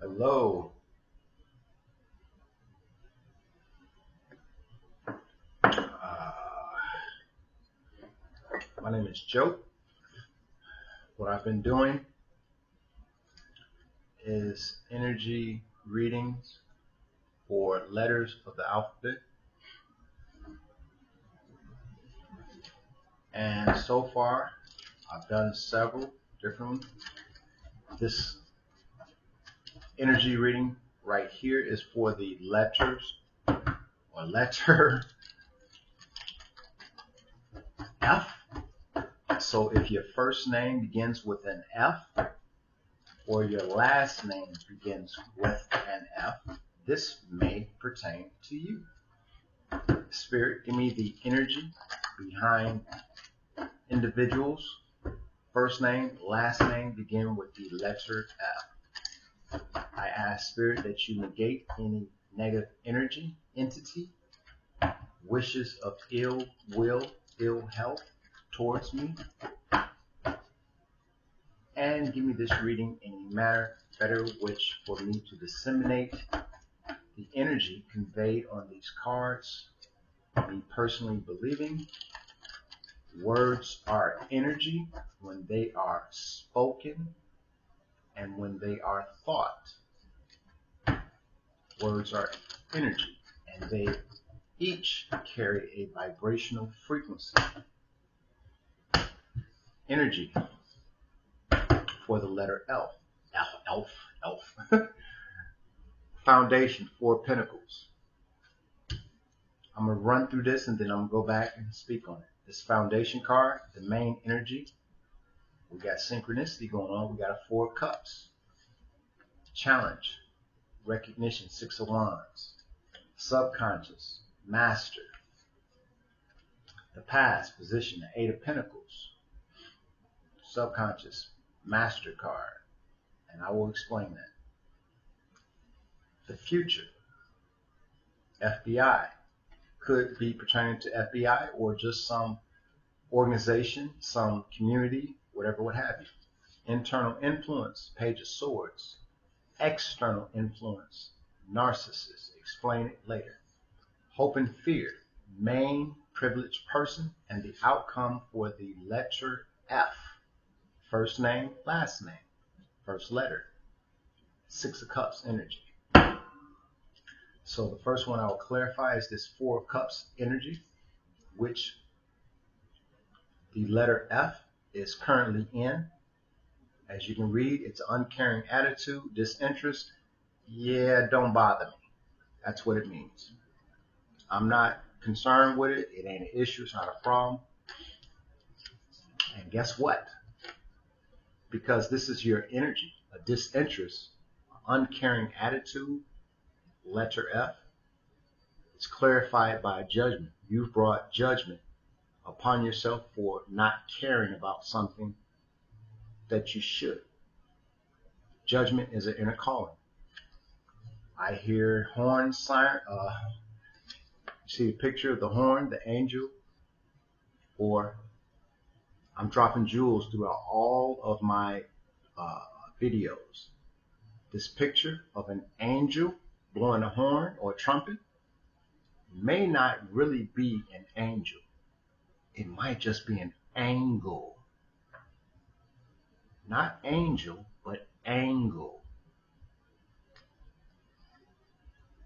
Hello, my name is Joe. What I've been doing is energy readings for letters of the alphabet, and so far I've done several different ones. This energy reading right here is for the letters or letter F. So if your first name begins with an F or your last name begins with an F, this may pertain to you. Spirit, give me the energy behind individuals. First name, last name begin with the letter F. I ask Spirit that you negate any negative energy, entity, wishes of ill will, ill health towards me, and give me this reading in a manner better which for me to disseminate the energy conveyed on these cards. Me personally believing words are energy when they are spoken and when they are thought. Words are energy and they each carry a vibrational frequency. Energy for the letter L. Elf. Foundation, 4 pentacles. I'm going to run through this and then I'm going to go back and speak on it. This foundation card, the main energy. We got synchronicity going on. We got a 4 cups. Challenge, recognition, 6 of wands. Subconscious, master. The past, position, the 8 of pentacles. Subconscious, master card. And I will explain that. The future, FBI. Could be pertaining to FBI or just some organization, some community, whatever what have you. Internal influence, Page of Swords. External influence, narcissist. Explain it later. Hope and fear, main privileged person, and the outcome for the letter F. First name, last name, first letter. 6 of Cups energy. So the first one I will clarify is this 4 of Cups energy, which the letter F is currently in. As you can read, it's uncaring attitude, disinterest. Yeah, don't bother me. That's what it means. I'm not concerned with it. It ain't an issue. It's not a problem. And guess what? Because this is your energy, a disinterest, uncaring attitude, letter F, it's clarified by judgment. You've brought judgment upon yourself for not caring about something that you should. Judgment is an inner calling. I hear horn siren. See a picture of the horn, the angel, or I'm dropping jewels throughout all of my videos. This picture of an angel blowing a horn or a trumpet may not really be an angel. It might just be an angle. Not angel, but angle.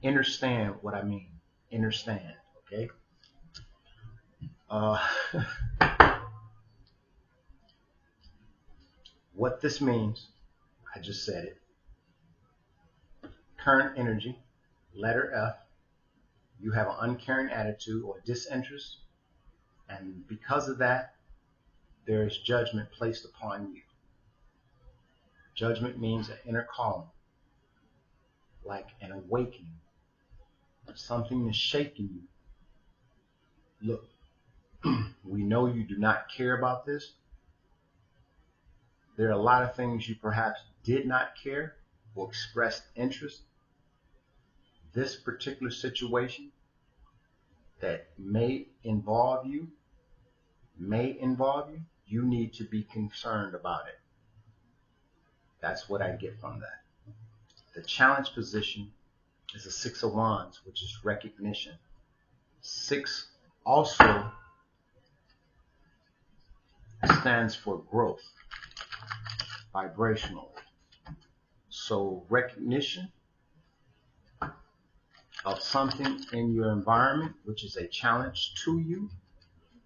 Understand what I mean. Understand, okay? What this means, I just said it. Current energy, letter F. You have an uncaring attitude or disinterest, and because of that, there is judgment placed upon you. Judgment means an inner calling, like an awakening. Something is shaking you. Look, we know you do not care about this. There are a lot of things you perhaps did not care or expressed interest. This particular situation that may involve you, you need to be concerned about it. That's what I get from that. The challenge position is a 6 of Wands, which is recognition. 6 also stands for growth, vibrational. So recognition of something in your environment, which is a challenge to you,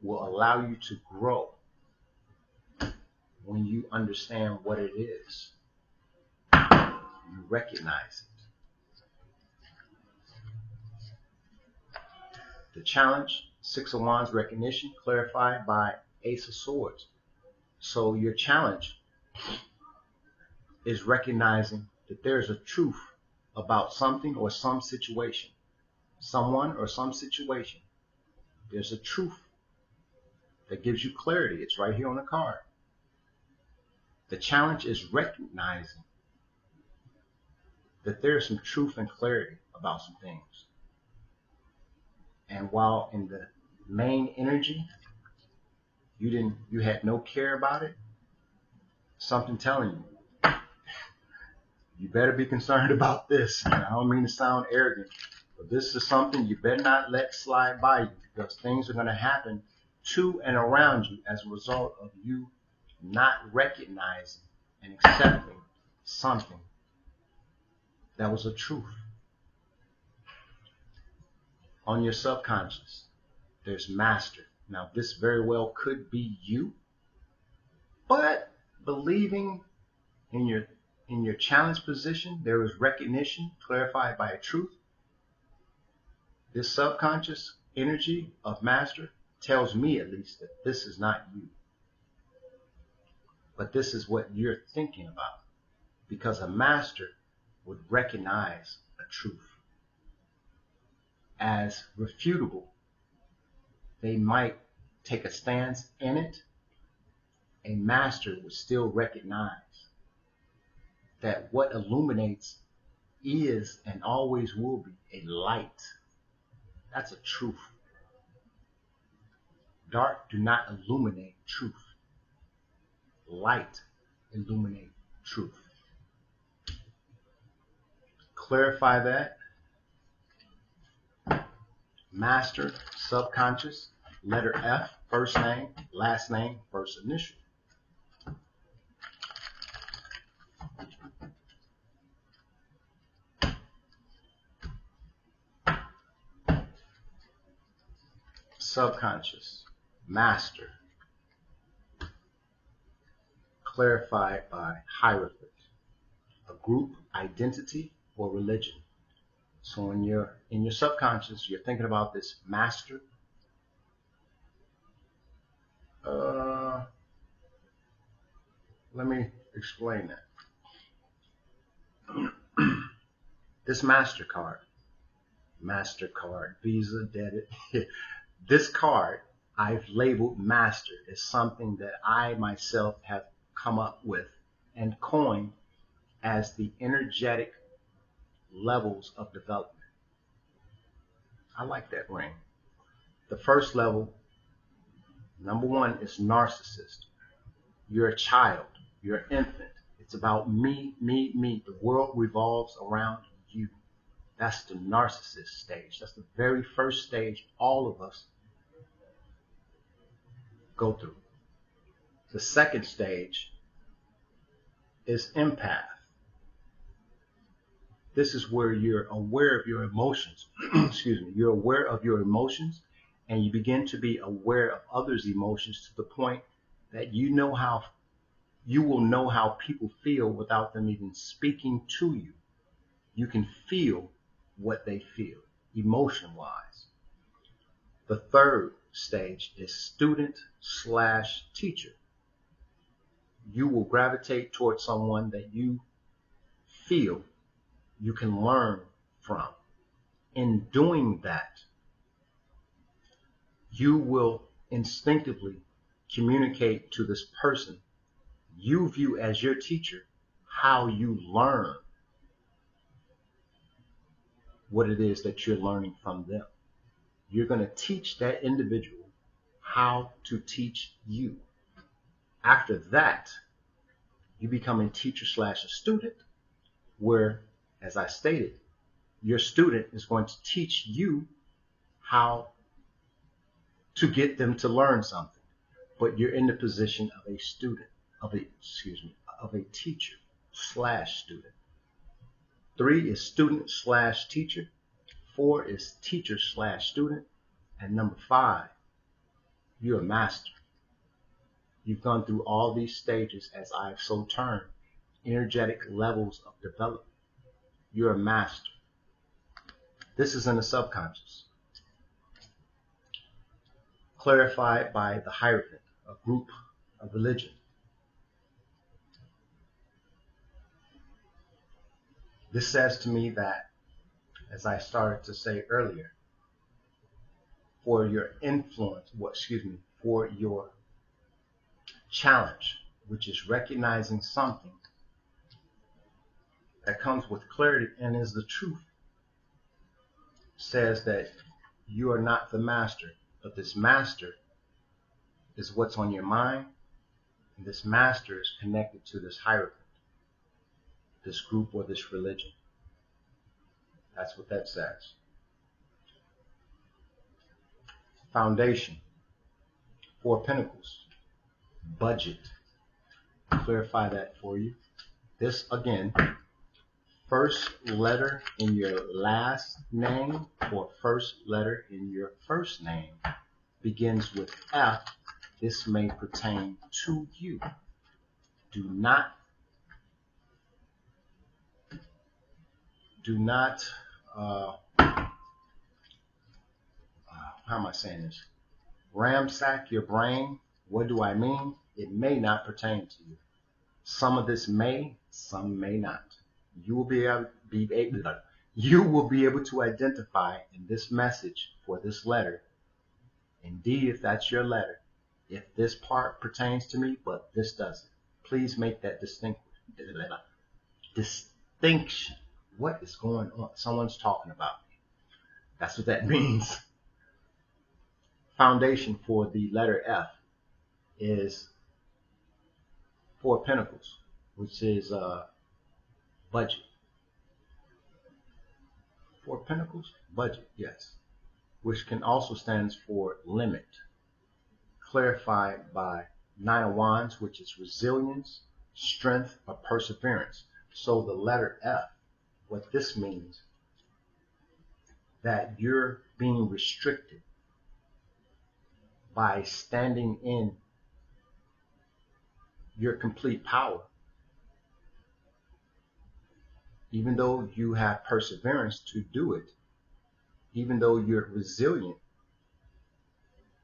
will allow you to grow when you understand what it is. You recognize it. The challenge, 6 of Wands, recognition, clarified by Ace of Swords. So your challenge is recognizing that there's a truth about something or some situation, someone or some situation. There's a truth that gives you clarity. It's right here on the card. The challenge is recognizing that there's some truth and clarity about some things. And while in the main energy, you had no care about it, something telling you, you better be concerned about this. And I don't mean to sound arrogant, but this is something you better not let slide by you, because things are going to happen to and around you as a result of you not recognizing and accepting something that was a truth. On your subconscious, there's master. Now, this very well could be you, but believing in your challenge position, there is recognition clarified by a truth. This subconscious energy of master tells me, at least, that this is not you, but this is what you're thinking about, because a master would recognize a truth as refutable. They might take a stance in it. A master would still recognize that what illuminates is and always will be a light. That's a truth. Dark do not illuminate truth. Light illuminate truth. Clarify that. Master, subconscious, letter F, first name, last name, first initial. Subconscious, master, clarified by hierophant, a group, identity, or religion. So in your subconscious, you're thinking about this master. Let me explain that. This MasterCard, Visa, debit. This card I've labeled master as something that I myself have come up with and coined as the energetic levels of development. I like that ring. The first level, number 1, is narcissist. You're a child. You're an infant. It's about me, me, me. The world revolves around you. That's the narcissist stage. That's the very first stage all of us go through. The second stage is empath. This is where you're aware of your emotions. Excuse me. You're aware of your emotions, and you begin to be aware of others' emotions to the point that you will know how people feel without them even speaking to you. You can feel what they feel, emotion-wise. The third stage is student/teacher. You will gravitate towards someone that you feel you can learn from. In doing that, you will instinctively communicate to this person you view as your teacher how you learn what it is that you're learning from them. You're going to teach that individual how to teach you. After that, you become a teacher/a student, where as I stated, your student is going to teach you how to get them to learn something, but you're in the position of a student, of a teacher slash student. 3 is student slash teacher. 4 is teacher slash student. And number 5, you're a master. You've gone through all these stages, as I've so termed, energetic levels of development. You're a master. This is in the subconscious, clarified by the Hierophant, a group, a religion. This says to me that, as I started to say earlier, for your influence, for your challenge, which is recognizing something that comes with clarity and is the truth, says that you are not the master, but this master is what's on your mind, and this master is connected to this hierarchy, this group, or this religion. That's what that says. Foundation, 4 Pentacles, budget. Clarify that for you. This, again, first letter in your last name or first letter in your first name begins with F. This may pertain to you. Do not how am I saying this? Ramsack your brain. What do I mean? It may not pertain to you. Some of this may, some may not. You will be able to identify in this message for this letter, indeed, if that's your letter, if this part pertains to me, but this doesn't. Please make that distinction. What is going on? Someone's talking about me. That's what that means. Foundation for the letter F is 4 Pentacles, which is budget. 4 Pentacles, budget, yes. Which can also stand for limit. Clarified by 9 of Wands, which is resilience, strength, or perseverance. So the letter F, what this means, that you're being restricted by standing in your complete power. Even though you have perseverance to do it, even though you're resilient,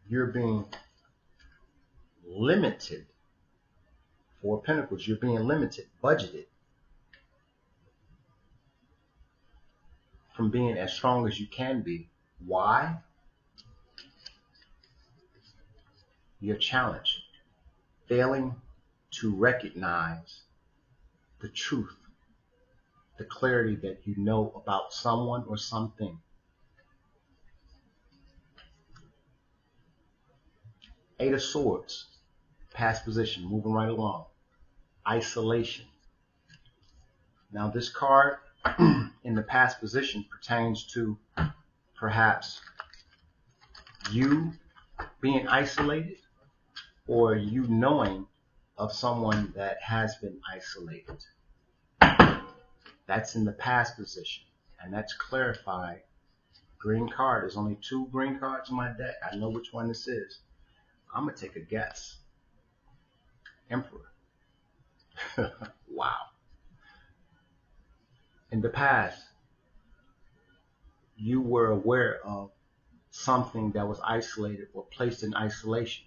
you're being limited. 4 Pentacles, you're being limited, budgeted from being as strong as you can be. Why? Your challenge, failing to recognize the truth, the clarity that you know about someone or something. 8 of Swords, past position, moving right along. Isolation. Now this card in the past position pertains to perhaps you being isolated or you knowing of someone that has been isolated. That's in the past position, and that's clarified. Green card. There's only 2 green cards in my deck. I know which one this is. I'm going to take a guess. Emperor. Wow. In the past, you were aware of something that was isolated or placed in isolation.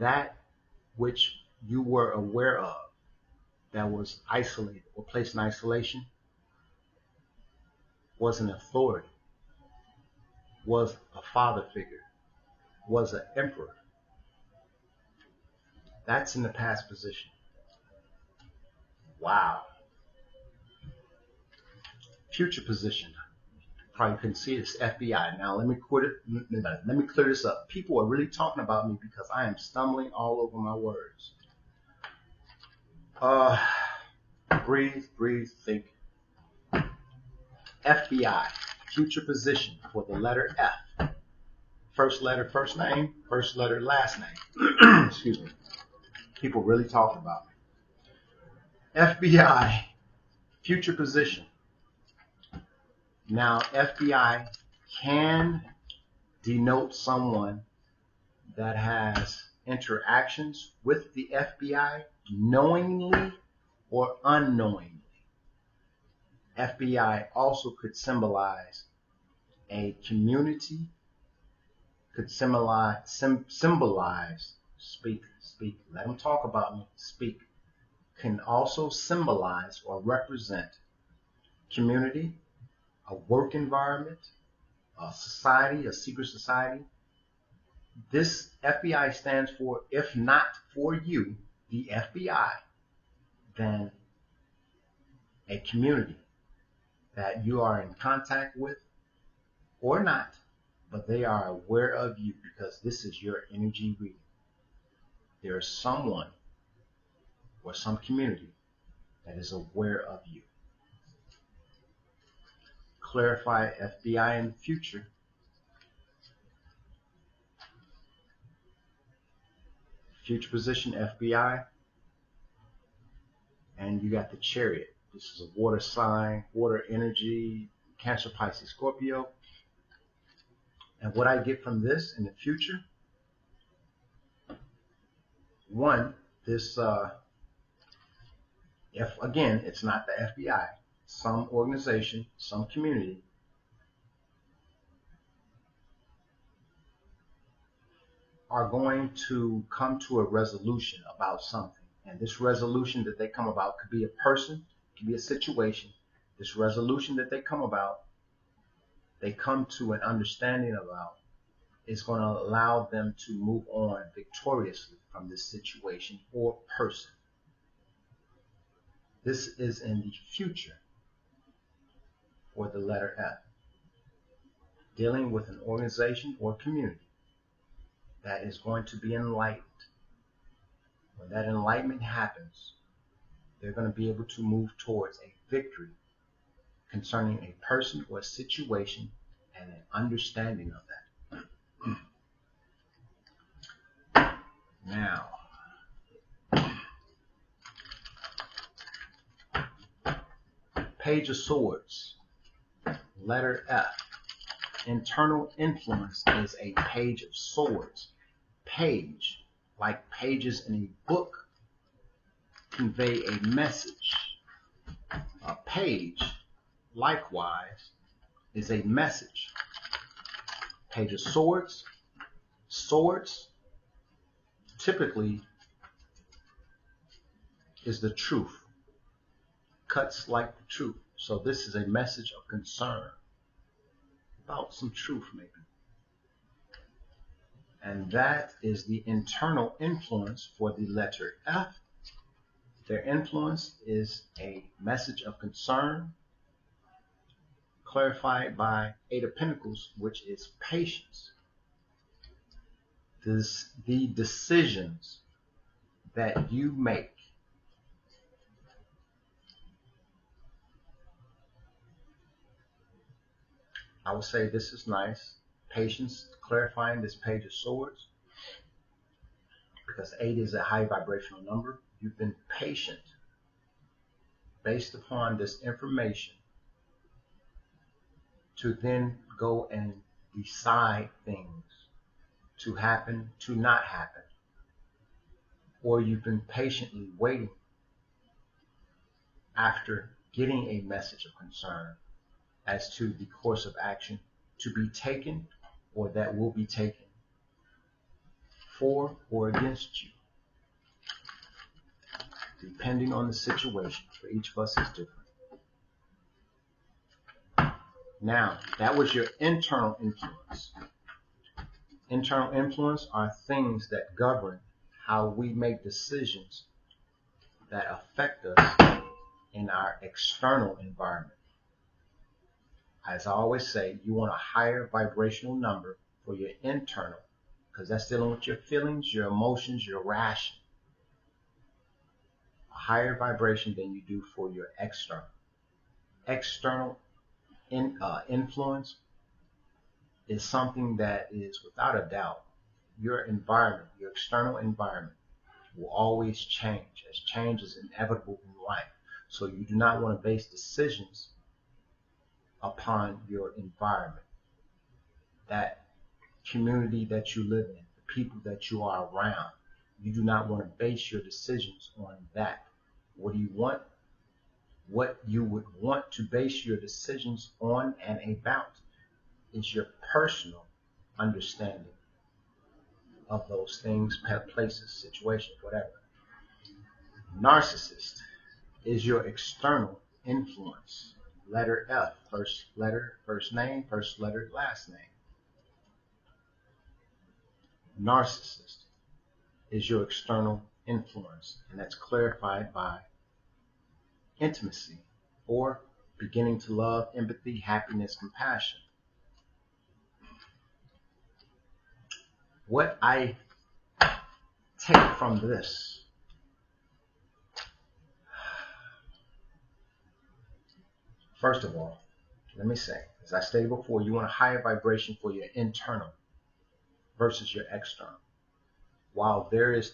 That which you were aware of that was isolated or placed in isolation was an authority, was a father figure, was an emperor. That's in the past position. Wow. Future position. Probably couldn't see this. FBI. Now let me clear this up. People are really talking about me because I am stumbling all over my words. Breathe, think, FBI, future position for the letter F. First letter, first name, first letter, last name. Excuse me. People really talking about me. FBI, future position. Now, FBI can denote someone that has interactions with the FBI knowingly or unknowingly. FBI also could symbolize a community, could symbolize, speak, let them talk about me, speak, can also symbolize or represent community, a work environment, a society, a secret society. This FBI stands for, if not for you, the FBI, then a community that you are in contact with or not, but they are aware of you because this is your energy reading. There is someone or some community that is aware of you. Clarify FBI in the future. Future position FBI. And you got the Chariot. This is a water sign, water energy, Cancer, Pisces, Scorpio. And what I get from this in the future, one, this, if again, it's not the FBI, some organization, some community are going to come to a resolution about something. And this resolution that they come about could be a person, could be a situation. This resolution that they come about, they come to an understanding about, is going to allow them to move on victoriously from this situation or person. This is in the future for the letter F, dealing with an organization or community that is going to be enlightened. When that enlightenment happens, they're going to be able to move towards a victory concerning a person or a situation and an understanding of that. Now, Page of Swords, letter F. Internal influence is a Page of Swords. Page, like pages in a book, convey a message. A page, likewise, is a message. Page of Swords. Swords typically is the truth. Cuts like the truth. So this is a message of concern about some truth maybe. And that is the internal influence for the letter F. Their influence is a message of concern, clarified by Eight of Pentacles, which is patience. The decisions that you make I would say this is nice. Patience, clarifying this Page of Swords, because 8 is a high vibrational number. You've been patient based upon this information to then go and decide things to happen, to not happen. Or you've been patiently waiting after getting a message of concern as to the course of action to be taken or that will be taken for or against you, depending on the situation. For each of us is different. Now, that was your internal influence. Internal influence are things that govern how we make decisions that affect us in our external environment. As I always say, you want a higher vibrational number for your internal, because that's dealing with your feelings, your emotions, your ration. A higher vibration than you do for your external. External influence is something that is without a doubt your environment, your external environment will always change, as change is inevitable in life. So you do not want to base decisions upon your environment, that community that you live in, the people that you are around. You do not want to base your decisions on that. What do you want? What you would want to base your decisions on and about is your personal understanding of those things, places, situations, whatever. Narcissist is your external influence. Letter F, first letter, first name, first letter, last name. Narcissist is your external influence, and that's clarified by intimacy, or beginning to love, empathy, happiness, compassion. What I take from this, first of all, let me say, as I stated before, you want a higher vibration for your internal versus your external. While there is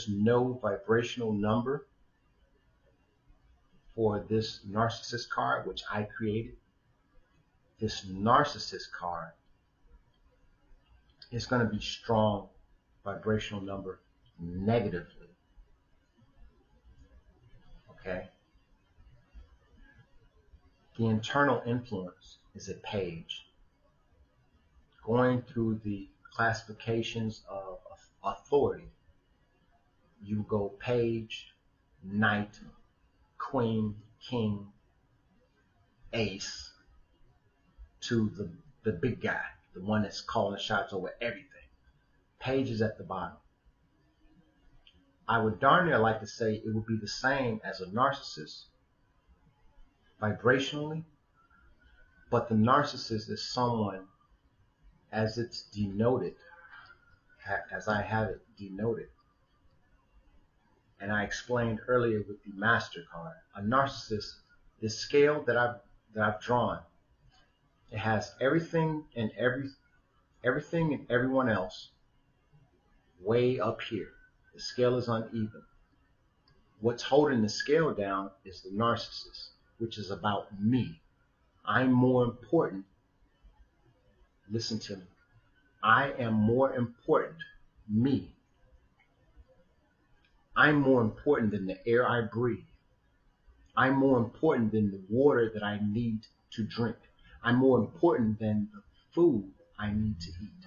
no vibrational number for this narcissist card, which I created, this narcissist card is going to be strong vibrational number negatively. Okay? The internal influence is a page. Going through the classifications of authority, you go page, knight, queen, king, ace, to the big guy, the one that's calling the shots over everything. Page is at the bottom. I would darn near like to say it would be the same as a narcissist vibrationally, but the narcissist is someone, as it's denoted, as I have it denoted, and I explained earlier with the Master card, a narcissist, this scale that I've drawn, it has everything and everyone else way up here. The scale is uneven. What's holding the scale down is the narcissist, which is about me. I'm more important. Listen to me. I am more important. Me. I'm more important than the air I breathe. I'm more important than the water that I need to drink. I'm more important than the food I need to eat.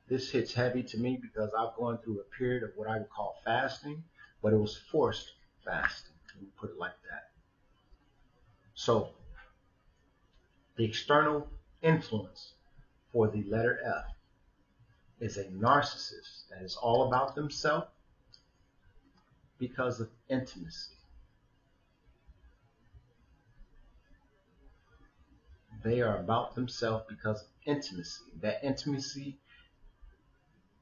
This hits heavy to me because I've gone through a period of what I would call fasting, but it was forced fasting. Let me put it like that. So, the external influence for the letter F is a narcissist that is all about themselves because of intimacy. They are about themselves because of intimacy. That intimacy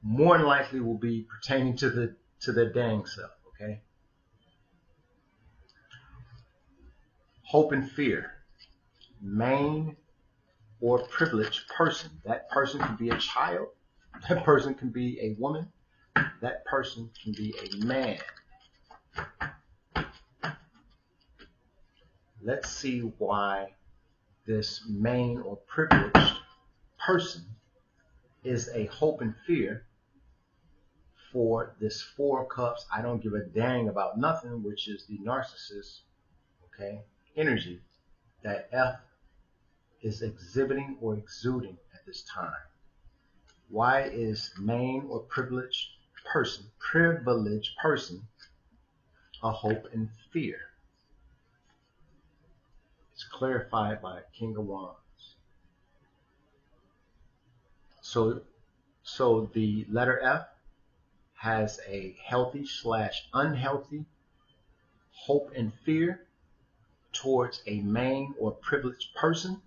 more than likely will be pertaining to their dang self, okay? Hope and fear. Main or privileged person. That person can be a child. That person can be a woman. That person can be a man. Let's see why this main or privileged person is a hope and fear for this Four of Cups, I don't give a dang about nothing, which is the narcissist, okay, energy that F is exhibiting or exuding at this time. Why is main or privileged person a hope and fear? It's clarified by King of Wands. So the letter F has a healthy/unhealthy hope and fear towards a main or privileged person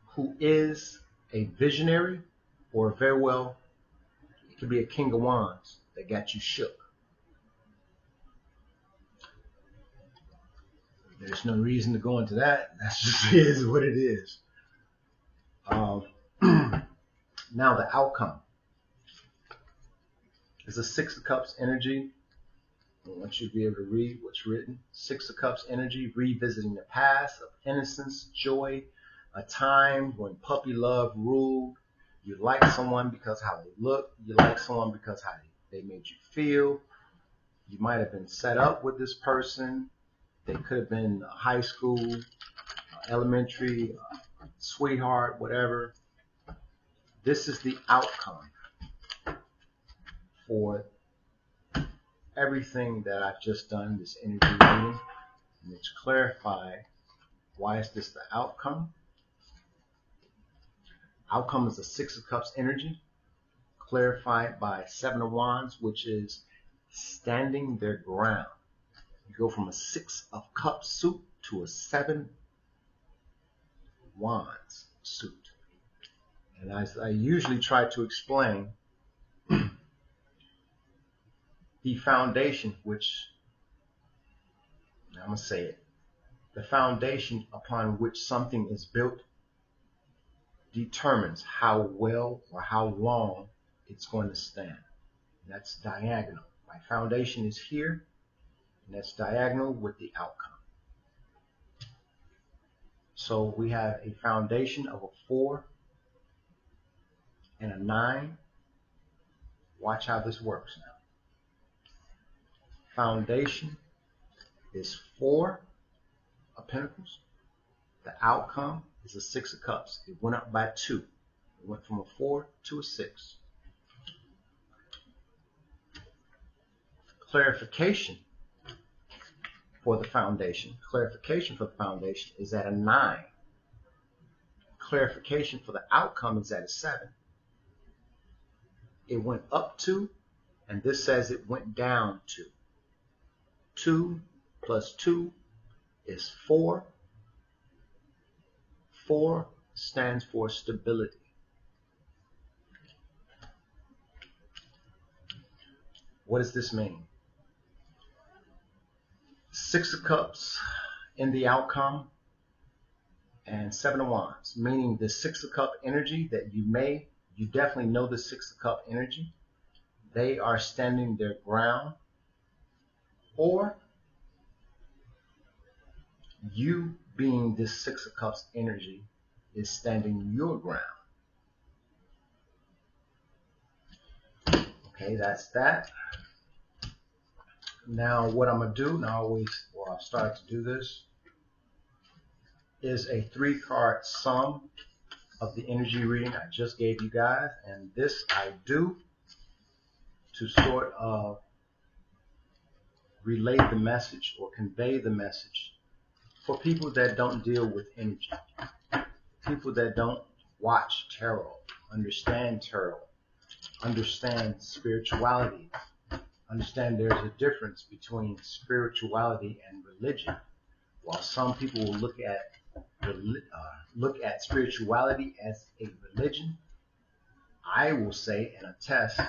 who is a visionary, or very well, it could be a King of Wands that got you shook. There's no reason to go into that. That's just is what it is. Now the outcome is a Six of Cups energy. I want you to be able to read what's written. Six of Cups energy, revisiting the past of innocence, joy, a time when puppy love ruled. You like someone because how they look. You like someone because how they made you feel. You might have been set up with this person. They could have been high school, elementary, sweetheart, whatever. This is the outcome for everything that I've just done, this energy reading. And it's clarified why is this the outcome. Outcome is a Six of Cups energy, clarified by Seven of Wands, which is standing their ground. You go from a Six of Cups suit to a Seven Wands suit. And as I usually try to explain, the foundation, which, I'm going to say it, the foundation upon which something is built determines how well or how long it's going to stand. That's diagonal. My foundation is here, and that's diagonal with the outcome. So we have a foundation of a 4 and a 9. Watch how this works now. Foundation is 4 of Pentacles. The outcome is a Six of Cups. It went up by 2. It went from a 4 to a 6. Clarification for the foundation. Clarification for the foundation is at a 9. Clarification for the outcome is at a 7. It went up 2, and this says it went down 2. 2 plus 2 is 4. 4 stands for stability. What does this mean? Six of Cups in the outcome and Seven of Wands, meaning the Six of Cup energy that you definitely know the Six of Cup energy. They are standing their ground, or you being this Six of Cups energy is standing your ground. Okay, that's that. Now what I'm going to do, I've started to do this, is a 3-card sum of the energy reading I just gave you guys. And this I do to sort of relay the message or convey the message for people that don't deal with energy, people that don't watch tarot, understand spirituality, understand there's a difference between spirituality and religion. While some people will look at spirituality as a religion, I will say and attest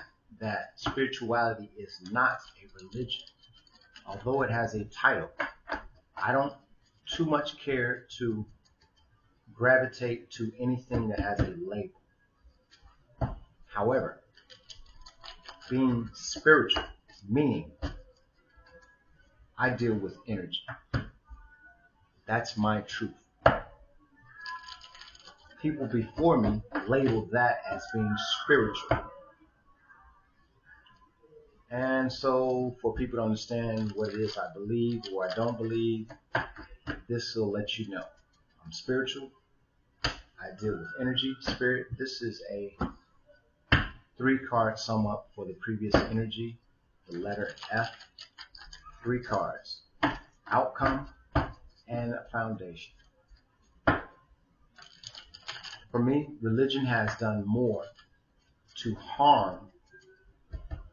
that spirituality is not a religion. Although it has a title, I don't too much care to gravitate to anything that has a label. However, being spiritual, meaning I deal with energy. That's my truth. People before me labeled that as being spiritual. And so for people to understand what it is I believe or I don't believe, this will let you know. I'm spiritual. I deal with energy, spirit. This is a 3-card sum up for the previous energy, the letter F. 3 cards, outcome and foundation. For me, religion has done more to harm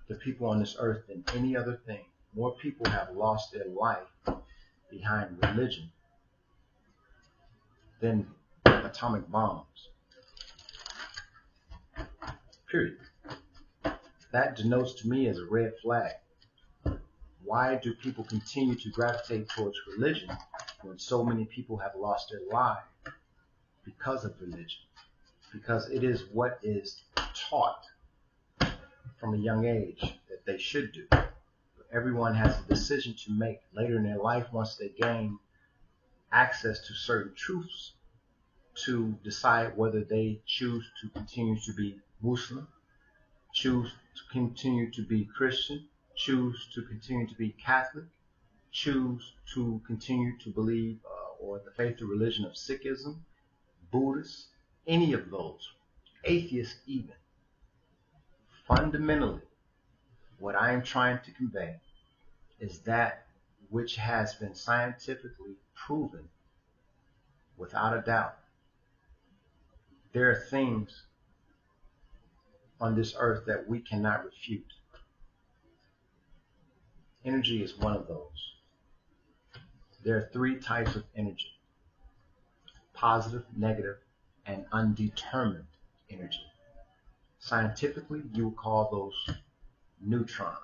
the people on this earth than any other thing. More people have lost their life behind religion than atomic bombs. Period. That denotes to me as a red flag. Why do people continue to gravitate towards religion when so many people have lost their lives because of religion, because it is what is taught from a young age that they should do. But everyone has a decision to make later in their life once they gain access to certain truths to decide whether they choose to continue to be Muslim, choose to continue to be Christian, choose to continue to be Catholic, choose to continue to believe or the faith or religion of Sikhism, Buddhists, any of those, atheists even. Fundamentally, what I am trying to convey is that which has been scientifically proven without a doubt. There are things on this earth that we cannot refute. Energy is one of those. There are three types of energy: positive, negative, and undetermined energy. Scientifically, you would call those neutrons,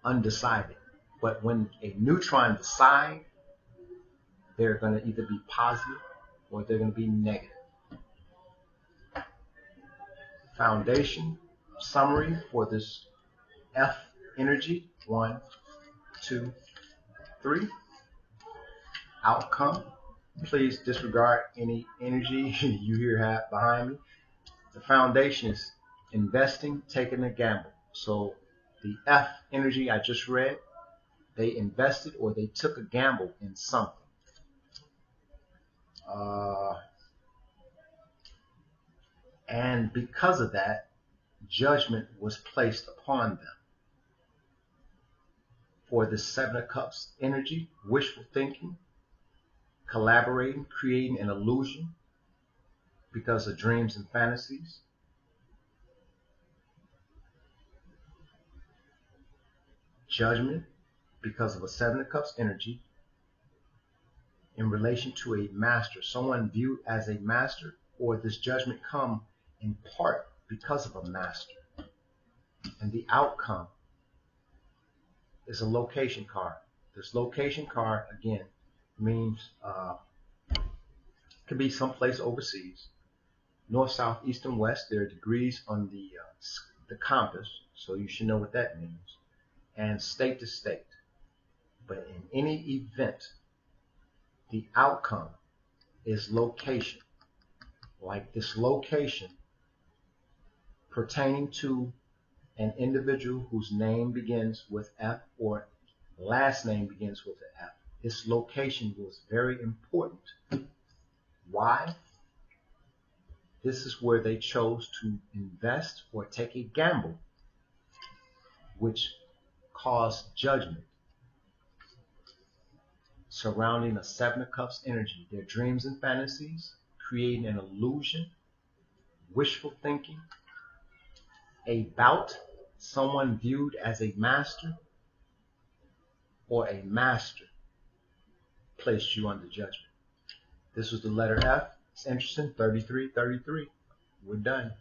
undecided. But when a neutron decides, they're going to either be positive or they're going to be negative. Foundation, summary for this F energy: 1, 2, 3. Outcome. Please disregard any energy you hear behind me. The foundation is investing, taking a gamble. So the F energy I just read, they invested or they took a gamble in something. And because of that, judgment was placed upon them. For the Seven of Cups energy, wishful thinking, collaborating, creating an illusion because of dreams and fantasies. Judgment because of a Seven of Cups energy in relation to a master, someone viewed as a master, or this judgment come in part because of a master. And the outcome is a location card. This location card, again, means could be someplace overseas, north, south, east, and west. There are degrees on the compass, so you should know what that means, and state to state. But in any event, the outcome is location. Like this location pertaining to an individual whose name begins with F or last name begins with an F. This location was very important. Why? This is where they chose to invest or take a gamble, which caused judgment surrounding a Seven of Cups energy. Their dreams and fantasies, creating an illusion, wishful thinking, about someone viewed as a master, or a master placed you under judgment. This was the letter F. It's interesting. 3333. We're done.